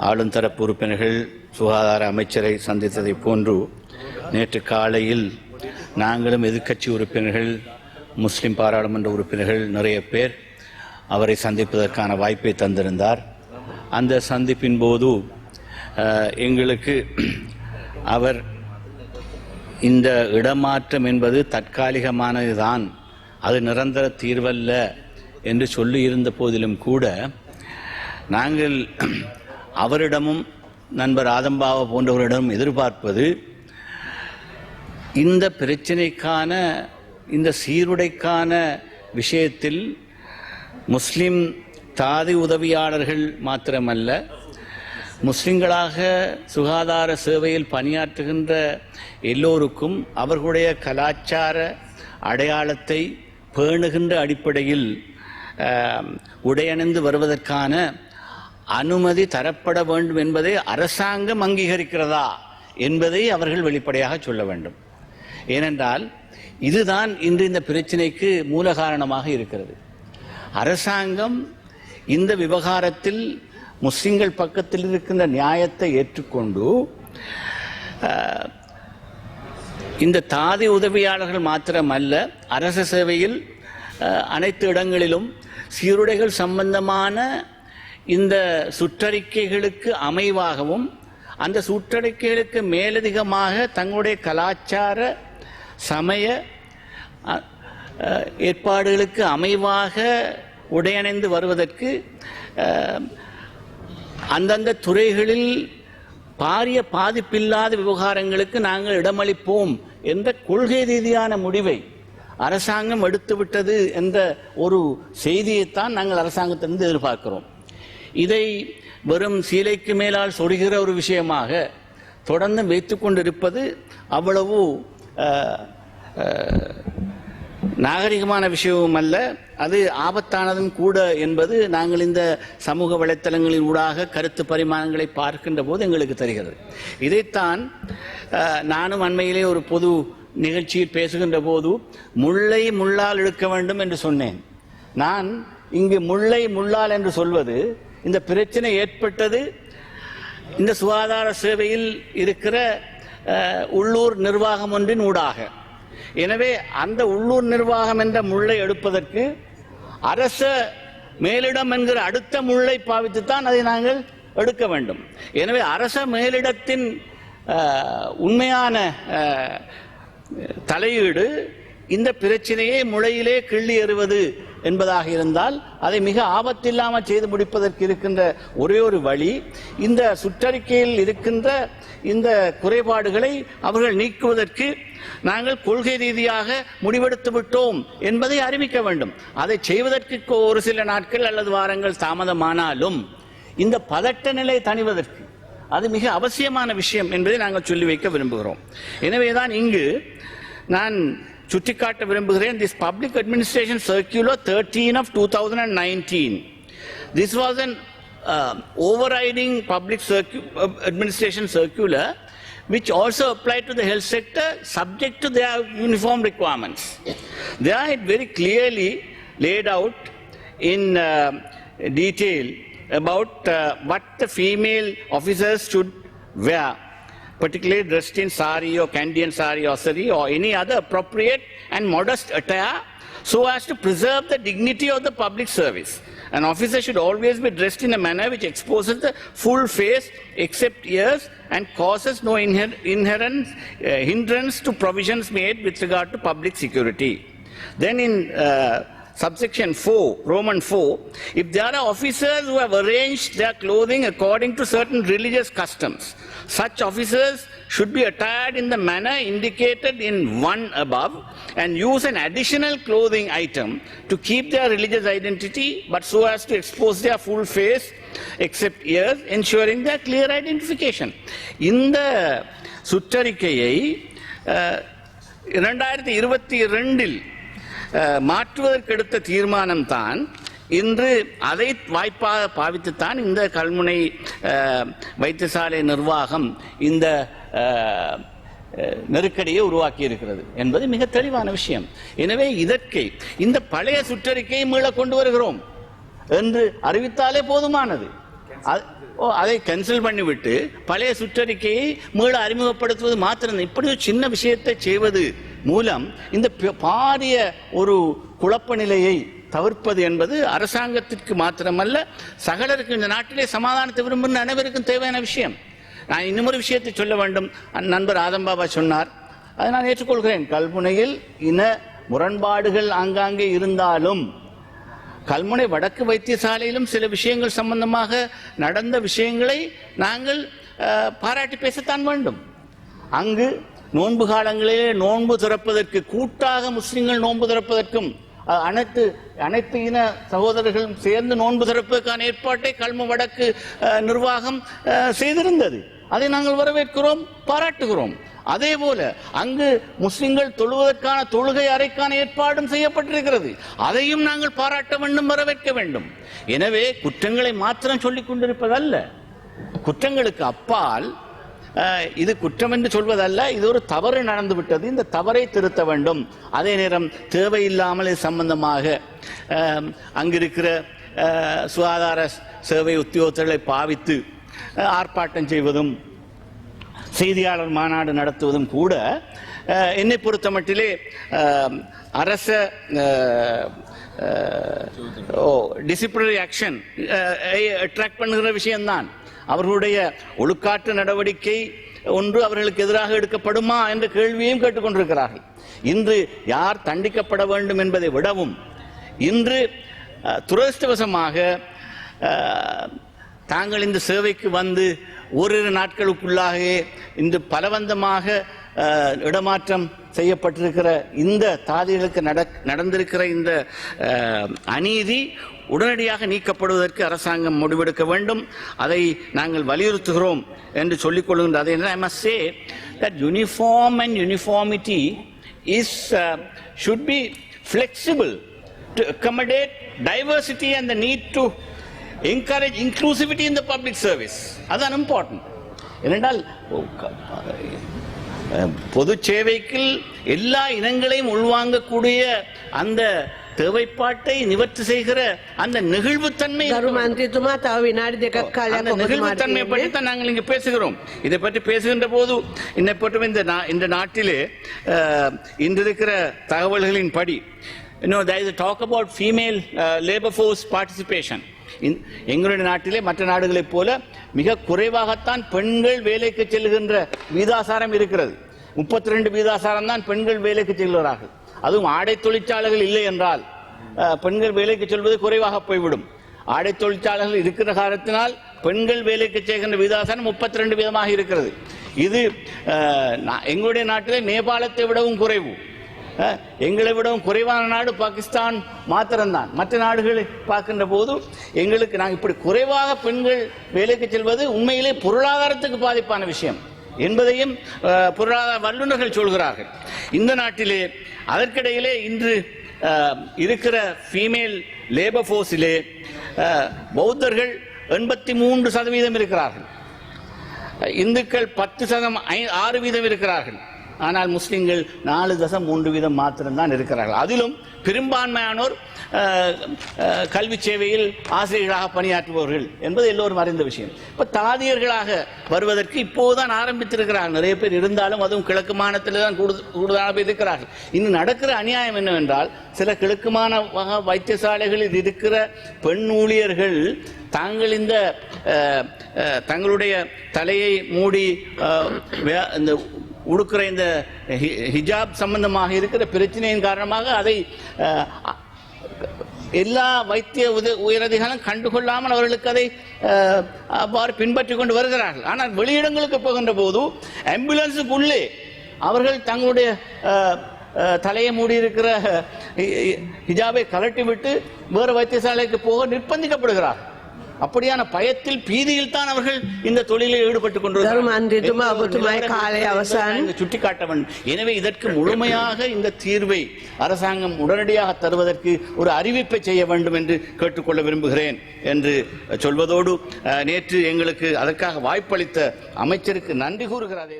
ஆளும் தரப்பு உறுப்பினர்கள் சுகாதார அமைச்சரை சந்தித்ததை போன்று நேற்று காலையில் நாங்களும் எதிர்க்கட்சி உறுப்பினர்கள், முஸ்லிம் பாராளுமன்ற உறுப்பினர்கள் நிறைய பேர் அவரை சந்திப்பதற்கான வாய்ப்பை தந்திருந்தார். அந்த சந்திப்பின் போது எங்களுக்கு அவர் இந்த இடமாற்றம் என்பது தற்காலிகமானதுதான், அது நிரந்தர தீர்வல்ல என்று சொல்லியிருந்த போதிலும் கூட நாங்கள் அவரிடமும் நண்பர் ஆதம்பாவா போன்றவரிடம் எதிர்பார்ப்பது இந்த பிரச்சினைக்கான, இந்த சீருடைக்கான விஷயத்தில் முஸ்லிம் தாதி உதவியாளர்கள் மாத்திரமல்ல, முஸ்லிம்களாக சுகாதார சேவையில் பணியாற்றுகின்ற எல்லோருக்கும் அவர்களுடைய கலாச்சார அடையாளத்தை பேணுகின்ற அடிப்படையில் உடையணிந்து வருவதற்கான அனுமதி தரப்பட வேண்டும் என்பதை அரசாங்கம் அங்கீகரிக்கிறதா என்பதை அவர்கள் வெளிப்படையாக சொல்ல வேண்டும். ஏனென்றால் இதுதான் இன்று இந்த பிரச்சினைக்கு மூல காரணமாக இருக்கிறது. அரசாங்கம் இந்த விவகாரத்தில் முஸ்லிம்கள் பக்கத்தில் இருக்கின்ற நியாயத்தை ஏற்றுக்கொண்டு இந்த தாதி உதவியாளர்கள் மாத்திரமல்ல, அரசு சேவையில் அனைத்து இடங்களிலும் சீருடைகள் சம்பந்தமான இந்த சுற்றறிக்கைகளுக்கு அமைவாகவும், அந்த சுற்றறிக்கைகளுக்கு மேலதிகமாக தங்களுடைய கலாச்சார சமய ஏற்பாடுகளுக்கு அமைவாக உடையணிந்து வருவதற்கு அந்தந்த துறைகளில் பாரிய பாதிப்பில்லாத விவகாரங்களுக்கு நாங்கள் இடமளிப்போம் என்ற கொள்கை ரீதியான முடிவை அரசாங்கம் எடுத்துவிட்டது என்ற ஒரு செய்தியைத்தான் நாங்கள் அரசாங்கத்திலிருந்து எதிர்பார்க்கிறோம். இதை வெறும் சீலைக்கு மேலால் சொருகிற ஒரு விஷயமாக தொடர்ந்து வைத்துக் கொண்டிருப்பது அவ்வளவு நாகரிகமான விஷயமும் அல்ல, அது ஆபத்தானதும் கூட என்பது நாங்கள் இந்த சமூக வலைத்தளங்களின் ஊடாக கருத்து பரிமாணங்களை பார்க்கின்ற போது எங்களுக்கு தெரிகிறது. இதைத்தான் நானும் அண்மையிலே ஒரு பொது நிகழ்ச்சியில் பேசுகின்ற போது முள்ளை முள்ளால் இழுக்க வேண்டும் என்று சொன்னேன். நான் இங்கு முள்ளை முள்ளால் என்று சொல்வது, இந்த பிரச்சனை ஏற்பட்டது இந்த சுகாதார சேவையில் இருக்கிற உள்ளூர் நிர்வாகம் ஒன்றின் ஊடாக. எனவே அந்த உள்ளூர் நிர்வாகம் என்ற முள்ளை எடுப்பதற்கு அரச மேலிடம் என்கிற அடுத்த முள்ளை பாவித்துத்தான் அதை நாங்கள் எடுக்க வேண்டும். எனவே அரச மேலிடத்தின் உண்மையான தலையீடு இந்த பிரச்சனையை முளையிலே கிள்ளி எறிவது என்பதாக இருந்தால் அதை மிக ஆபத்தில்லாமல் செய்து முடிப்பதற்கு இருக்கின்ற ஒரே ஒரு வழி, இந்த சுற்றறிக்கையில் இருக்கின்ற இந்த குறைபாடுகளை அவர்கள் நீக்குவதற்கு நாங்கள் கொள்கை ரீதியாக முடிவெடுத்து விட்டோம் என்பதை அறிவிக்க வேண்டும். அதை செய்வதற்கு ஒரு சில நாட்கள் அல்லது வாரங்கள் தாமதமானாலும் இந்த பதட்ட நிலை தணிவதற்கு அது மிக அவசியமான விஷயம் என்பதை நாங்கள் சொல்லி வைக்க விரும்புகிறோம். எனவேதான் இங்கு நான் சுட்டிக்காட்ட விரும்புகிறேன், this Public Administration Circular 13 of 2019. This was an overriding public administration circular which also applied to the health sector subject to their uniform requirements. There it very clearly laid out in detail about what the female officers should wear, particularly dressed in sari or Kandyan sari or sari or any other appropriate and modest attire so as to preserve the dignity of the public service. An officer should always be dressed in a manner which exposes the full face except ears and causes no inherent hindrance to provisions made with regard to public security. Then in subsection 4, Roman 4, if there are officers who have arranged their clothing according to certain religious customs, such officers should be attired in the manner indicated in 1 above and use an additional clothing item to keep their religious identity but so as to expose their full face except ears, ensuring their clear identification. இந்த சுற்றறிக்கையை 2022 மாற்றுவதற்கு எடுத்த தீர்மானம் தான் இன்று அதை வாய்ப்பாக பாவித்துத்தான் இந்த கல்முனை வைத்தியசாலை நிர்வாகம் இந்த நெருக்கடியை உருவாக்கி இருக்கிறது என்பது மிக தெளிவான விஷயம். எனவே இதற்கு இந்த பழைய சுற்றறிக்கையை மீள கொண்டு வருகிறோம் என்று அறிவித்தாலே போதுமானது. அதை கேன்சல் பண்ணிவிட்டு பழைய சுற்றறிக்கையை மீள அறிமுகப்படுத்துவது மாத்திரம். இப்படி ஒரு சின்ன விஷயத்தை செய்வது மூலம் இந்த பாரிய ஒரு குழப்ப நிலையை தவிர்ப்பது என்பது அரசாங்கத்திற்கு மாத்திரமல்ல, சகலருக்கு இந்த நாட்டிலே சமாதானத்தை விரும்புகிற அனைவருக்கும் தேவையான விஷயம். நான் இன்னொரு விஷயத்தை சொல்ல வேண்டும். நண்பர் ஆதம் பாபா சொன்னார், அதை நான் ஏற்றுக்கொள்கிறேன். கல்முனையில் இன முரண்பாடுகள் ஆங்காங்கே இருந்தாலும் கல்முனை வடக்கு வைத்தியசாலையிலும் சில விஷயங்கள் சம்பந்தமாக நடந்த விஷயங்களை நாங்கள் பாராட்டி பேசத்தான் வேண்டும். அங்கு நோன்பு காலங்களிலே நோன்பு திறப்பதற்கு, கூட்டாக முஸ்லிம்கள் நோன்பு திறப்பதற்கும் அனைத்து இன சகோதரர்களும் சேர்ந்து நோன்பு திறப்பதற்கான ஏற்பாட்டை கல்மு வடக்கு நிர்வாகம் செய்திருந்தது. அதை நாங்கள் வரவேற்கிறோம், பாராட்டுகிறோம். அதே போல அங்கு முஸ்லிம்கள் தொழுவதற்கான தொழுகை அறைக்கான ஏற்பாடும் செய்யப்பட்டிருக்கிறது. அதையும் நாங்கள் பாராட்ட வேண்டும், வரவேற்க வேண்டும். எனவே குற்றங்களை மாத்திரம் சொல்லிக் கொண்டிருப்பதல்ல, குற்றங்களுக்கு அப்பால் இது குற்றம் என்று சொல்வதல்ல, இது ஒரு தவறு நடந்துவிட்டது, இந்த தவறை திருத்த வேண்டும். அதே நேரம் தேவையில்லாமல் சம்பந்தமாக அங்கிருக்கிற சுகாதார சேவை உத்தியோகத்தர்களை பாவித்து ஆர்ப்பாட்டம் செய்வதும் செய்தியாளர் மாநாடு நடத்துவதும் கூட என்னை பொறுத்த மட்டிலே அரச டிசிப்ளினரி ஆக்ஷன் அட்ராக்ட் பண்ணுகிற விஷயம்தான். அவர்களுடைய ஒழுக்காற்று நடவடிக்கை ஒன்று அவர்களுக்கு எதிராக எடுக்கப்படுமா என்ற கேள்வியையும் கேட்டுக்கொண்டிருக்கிறார்கள். இன்று யார் தண்டிக்கப்பட வேண்டும் என்பதை விடவும், இன்று துரதிர்ஷ்டவசமாக தாங்கள் இந்த சேவைக்கு வந்து ஓரிரு நாட்களுக்குள்ளாக இன்று பலவந்தமாக இடமாற்றம் செய்யப்பட்டிருக்கிற இந்த தாதிகளுக்கு நடந்திருக்கிற இந்த அநீதி உடனடியாக நீக்கப்படுவதற்கு அரசாங்கம் முடிவெடுக்க வேண்டும். அதை நாங்கள் வலியுறுத்துகிறோம் என்று சொல்லிக் கொள்கின்ற. அதை I must say that uniform and uniformity is should be flexible to accommodate diversity and the need to encourage inclusivity in the public service. அதுதான் important. ஏனென்றால் பொது சேவைக்கு எல்லா இனங்களையும் உள்வாங்கக்கூடிய அந்த தேவைப்பாட்டை நிவர்த்தி செய்கிற அந்த நெகிழ்வுத்தன்மை, நெகிழ்வுத்தன்மையை பற்றி தான் நாங்கள் இங்கு பேசுகிறோம். இதை பற்றி பேசுகின்ற போது என்னை பற்றி இந்த நாட்டிலே இன்று இருக்கிற தகவல்களின் படி there is a talk about female labor force participation. எங்களுடைய நாட்டிலே மற்ற நாடுகளைப் போல மிக குறைவாகத்தான் பெண்கள் வேலைக்கு செல்கின்ற வீதாசாரம் இருக்கிறது. 32 வீதாசாரம் தான் பெண்கள் வேலைக்கு செல்கிறார்கள். அதுவும் ஆடை தொழிற்சாலைகள் இல்லை என்றால் பெண்கள் வேலைக்கு செல்வது குறைவாக போய்விடும். ஆடை தொழிற்சாலைகள் இருக்கிற காரணத்தினால் பெண்கள் வேலைக்கு செய்கின்ற வீதாசாரம் 32 வீதமாக இருக்கிறது. இது எங்களுடைய நாட்டிலே நேபாளத்தை விடவும் குறைவு. எங்களை விடவும் குறைவான நாடு பாகிஸ்தான் மாத்திரம்தான். மற்ற நாடுகளை பார்க்கின்ற போது எங்களுக்கு நாங்கள் இப்படி குறைவாக பெண்கள் வேலைக்கு செல்வது உண்மையிலே பொருளாதாரத்துக்கு பாதிப்பான விஷயம் என்பதையும் பொருளாதார வல்லுநர்கள் சொல்கிறார்கள். இந்த நாட்டிலே அதற்கிடையிலே இன்று இருக்கிற ஃபீமேல் லேபர் போர்ஸிலே பௌத்தர்கள் 83% இருக்கிறார்கள், இந்துக்கள் 10% இருக்கிறார்கள். ஆனால் முஸ்லிம்கள் 4.3% மாத்திரம்தான் இருக்கிறார்கள். அதிலும் பெரும்பான்மையானோர் கல்வி சேவையில் ஆசிரியர்களாக பணியாற்றுபவர்கள் என்பது எல்லோரும் அறிந்த விஷயம். இப்போ தாதியர்களாக வருவதற்கு இப்போதுதான் ஆரம்பித்திருக்கிறார்கள். நிறைய பேர் இருந்தாலும் அதுவும் கிழக்கு மாநிலத்தில் தான் கூடுதலாக பேர் இருக்கிறார்கள். இன்னும் நடக்கிற அநியாயம் என்னவென்றால், சில கிழக்குமான வைத்தியசாலைகளில் இருக்கிற பெண் ஊழியர்கள் தாங்கள் இந்த தங்களுடைய தலையை மூடி இந்த உடுக்கிற இந்த ஹிஜாப் சம்பந்தமாக இருக்கிற பிரச்சனையின் காரணமாக அதை எல்லா வைத்திய உயரதிகாரம் கண்டுகொள்ளாமல் அவர்களுக்கு அதை அவ்வாறு பின்பற்றி கொண்டு வருகிறார்கள். ஆனால் வெளியிடங்களுக்கு போகின்ற போது ஆம்புலன்ஸுக்குள்ளே அவர்கள் தங்களுடைய தலையை மூடி இருக்கிற ஹிஜாபை கலட்டிவிட்டு வேறு வைத்தியசாலைக்கு போக நிர்பந்திக்கப்படுகிறார்கள். அப்படியான பயத்தில், பீதியில் தான் அவர்கள் இந்த தொழிலில் ஈடுபட்டுக் கொண்டிருக்கிறார்கள் சுட்டிக்காட்ட வேண்டும். எனவே இதற்கு முழுமையாக இந்த தீர்வை அரசாங்கம் உடனடியாக தருவதற்கு ஒரு அறிவிப்பை செய்ய வேண்டும் என்று கேட்டுக்கொள்ள விரும்புகிறேன் என்று சொல்வதோடு, நேற்று எங்களுக்கு அதற்காக வாய்ப்பளித்த அமைச்சருக்கு நன்றி கூறுகிறேன்.